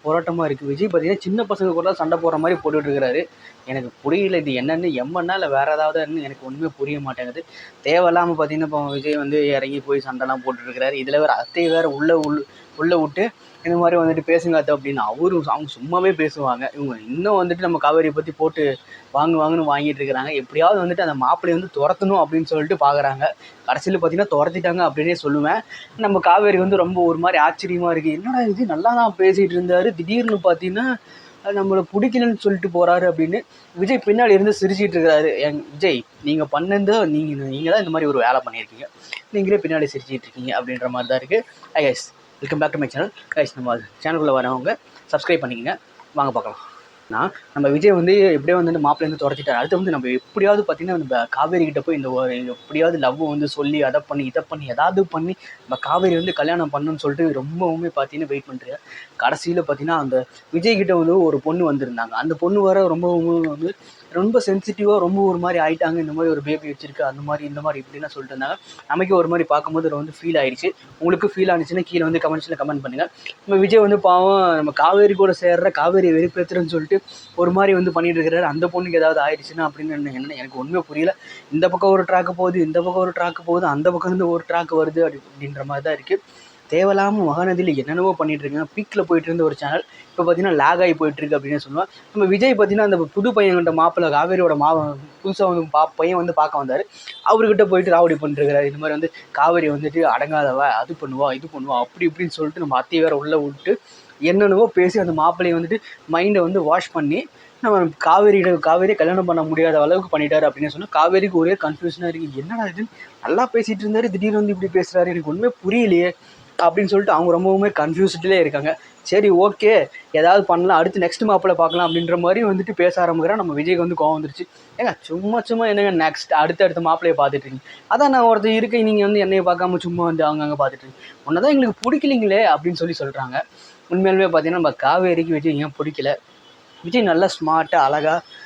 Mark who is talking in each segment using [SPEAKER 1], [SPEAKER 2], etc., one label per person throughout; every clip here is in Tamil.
[SPEAKER 1] போராட்டமாக இருக்குது. விஜய் பார்த்தீங்கன்னா சின்ன பசங்க கூட சண்டை போடுற மாதிரி போட்டுட்டு இருக்கிறாரு. எனக்கு புரியல இது என்னன்னு, எம்மன்னா இல்லை வேறு ஏதாவதுன்னு எனக்கு ஒன்றுமே புரிய மாட்டேங்குது. தேவையில்லாமல் பார்த்தீங்கன்னா இப்போ விஜய் வந்து இறங்கி போய் சண்டைலாம் போட்டுருக்கிறாரு. இதில் வேறு அத்தையை வேறு உள்ளே விட்டு இந்த மாதிரி வந்துட்டு பேசுங்க அத்தை அப்படின்னு அவங்க சும்மாவே பேசுவாங்க. இவங்க இன்னும் வந்துட்டு நம்ம காவேரியை பற்றி போட்டு வாங்குன்னு வாங்கிட்டு இருக்கிறாங்க. எப்படியாவது வந்துட்டு அந்த மாப்பிள்ளையை வந்து துரத்தணும் அப்படின்னு சொல்லிட்டு பார்க்குறாங்க. கடைசியில் பார்த்தீங்கன்னா துரத்திட்டாங்க அப்படின்னே சொல்லுவேன். நம்ம காவேரி வந்து ரொம்ப ஒரு மாதிரி ஆச்சரியமாக இருக்குது. என்னடா இது நல்லா தான் பேசிகிட்டு இருந்தார், திடீர்னு பார்த்தீங்கன்னா நம்மளை பிடிக்கலன்னு சொல்லிட்டு போகிறாரு அப்படின்னு விஜய் பின்னாடி இருந்து சிரிச்சிட்டு இருக்கிறாரு. விஜய் நீங்கள் பண்ணது நீங்கள் தான் இந்த மாதிரி ஒரு வேலை பண்ணியிருக்கீங்க, நீங்களே பின்னாடி சிரிச்சிட்டு இருக்கீங்க அப்படின்ற மாதிரி தான் இருக்குது. Guys welcome back to my channel. Guys நம்ம சேனலுக்குள்ளே வரவங்க சப்ஸ்கிரைப் பண்ணிக்கங்க. வாங்க பார்க்கலாம். நம்ம விஜய் வந்து எப்படியோ வந்து மாப்பிள்ளை துரத்திட்டார். அடுத்து வந்து நம்ம எப்படியாவது பார்த்தீங்கன்னா நம்ம காவேரி கிட்ட போய் இந்த எப்படியாவது லவ் வந்து சொல்லி இதை பண்ணி ஏதாவது பண்ணி நம்ம காவேரி வந்து கல்யாணம் பண்ணணும்னு சொல்லிட்டு ரொம்பவுமே பார்த்தீங்கன்னா வெயிட் பண்ணுறாரு. கடைசியில் பார்த்தீங்கன்னா அந்த விஜய் கிட்ட வந்து ஒரு பொண்ணு வந்திருந்தாங்க. அந்த பொண்ணு வர ரொம்பவும் வந்து ரொம்ப சென்சிட்டிவாக ரொம்ப ஒரு மாதிரி ஆகிட்டாங்க. இந்த மாதிரி ஒரு பேபி வச்சிருக்கு, அந்த மாதிரி இந்த மாதிரி இப்படிலாம் சொல்லிட்டு இருந்தாங்க. நமக்கே ஒரு மாதிரி பார்க்கும்போது வந்து ஃபீல் ஆயிடுச்சு. உங்களுக்கு ஃபீல் ஆனிச்சுன்னா கீழே வந்து கமெண்ட்ஸில் கமெண்ட் பண்ணுங்கள். நம்ம விஜய் வந்து பாவம் நம்ம காவேரி கூட சேர்ற காவேரி வெறுப்பேற்றுறன்னு சொல்லிட்டு ஒரு மாதிரி வந்து பண்ணிட்டு இருக்கிறாரு. அந்த பொண்ணுக்கு ஏதாவது ஆயிடுச்சுன்னா அப்படின்னு என்ன எனக்கு ஒன்றுமே புரியல. இந்த பக்கம் ஒரு ட்ராக்கு போகுது, இந்த பக்கம் ஒரு ட்ராக்கு போகுது, அந்த பக்கம் இருந்து ஒரு ட்ராக் வருது அப்படின்ற மாதிரி தான் இருக்குது. தேவையில்லாமல் மகாநதியில் என்னென்னவோ பண்ணிகிட்டு இருக்காங்க. பீக்கில் போயிட்டு இருந்த ஒரு சேனல் இப்போ பார்த்தீங்கன்னா லேக் ஆகி போயிட்டுருக்கு அப்படின்னு சொல்லுவேன். நம்ம விஜய் பார்த்தீங்கன்னா அந்த புது பையன்கிட்ட மாப்பிள்ளை காவேரியோட புதுசாக வந்து பையன் வந்து பார்க்க வந்தார். அவர்கிட்ட போயிட்டு ராவடி பண்ணிருக்கிறாரு. இந்த மாதிரி வந்து காவேரி வந்துட்டு அடங்காதவ, அது பண்ணுவா இது பண்ணுவா அப்படி இப்படின்னு சொல்லிட்டு நம்ம அத்தையை வேறு உள்ளே விட்டு என்னென்னவோ பேசி அந்த மாப்பிள்ளையை வந்துட்டு மைண்டை வந்து வாஷ் பண்ணி நம்ம காவேரியை கல்யாணம் பண்ண முடியாத அளவுக்கு பண்ணிட்டாரு அப்படின்னு சொன்னால் காவேரிக்கு ஒரே கன்ஃபியூஷனாக இருக்குது. என்னடா இது நல்லா பேசிகிட்டு இருந்தார், திடீர்னு வந்து இப்படி பேசுகிறாரு, எனக்கு ஒன்றுமே புரியலையே அப்படின்னு சொல்லிட்டு அவங்க ரொம்பவுமே கன்ஃபியூஸ்ட்லேயே இருக்காங்க. சரி ஓகே ஏதாவது பண்ணலாம், அடுத்து நெக்ஸ்ட் மாப்பிள்ளை பார்க்கலாம் அப்படின்ற மாதிரி வந்துட்டு பேச ஆரம்பிக்கிறேன். நம்ம விஜய்க்கு வந்து கோவம் வந்துருச்சு. ஏங்க சும்மா என்னங்க நெக்ஸ்ட் அடுத்த மாப்பிள்ளையை பார்த்துட்டு இருக்கீங்க, அதான் நான் ஒருத்தர் இருக்கேன், நீங்கள் வந்து என்னையை பார்க்காம சும்மா வந்து அங்கங்கே பார்த்துட்டு இருக்கீங்க, ஒன்று தான் எங்களுக்கு பிடிக்கலிங்களே அப்படின்னு சொல்கிறாங்க. உண்மையிலுமே பார்த்தீங்கன்னா நம்ம காவேரிக்கு விஜய் ஏன் பிடிக்கல? விஜய் நல்லா ஸ்மார்ட்டாக அழகாக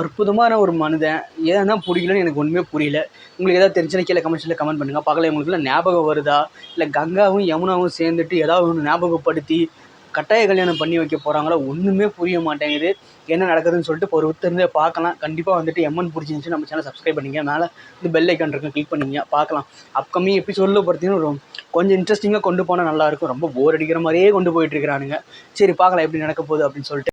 [SPEAKER 1] அற்புதமான ஒரு மனிதன். ஏன் தான் பிடிக்கலன்னு எனக்கு ஒன்றுமே புரியல. உங்களுக்கு ஏதாவது தெரிஞ்சுன்னா கீழே கமெண்ட்ஸில் கமெண்ட் பண்ணுங்கள். பார்க்கல உங்களுக்குலாம் ஞாபகம் வருதா, இல்லை கங்காவும் யமுனாவும் சேர்ந்துட்டு ஏதாவது ஒன்று ஞாபகப்படுத்தி கட்டாய கல்யாணம் பண்ணி வைக்க போகிறாங்களா? ஒன்றுமே புரிய மாட்டேங்குது. என்ன நடக்குதுன்னு சொல்லிட்டு ஒரு ஒருத்தருந்தே பார்க்கலாம். கண்டிப்பாக வந்துட்டு எம்என் பிடிச்சிருந்துச்சு நம்ம சேனல் சப்ஸ்கிரைப் பண்ணிங்க. மேலே இந்த பெல் ஐக்கான் இருக்கும், கிளிக் பண்ணிங்க பார்க்கலாம். அப்கமிங் எபிசோடில் பார்த்தீங்கன்னா கொஞ்சம் இன்ட்ரெஸ்டிங்காக கொண்டு போனால் நல்லாயிருக்கும். ரொம்ப போர் அடிக்கிற மாதிரியே கொண்டு போயிட்டுருக்கிறானுங்க. சரி பார்க்கலாம் எப்படி நடக்க போகுது அப்படின்னு சொல்லிட்டு.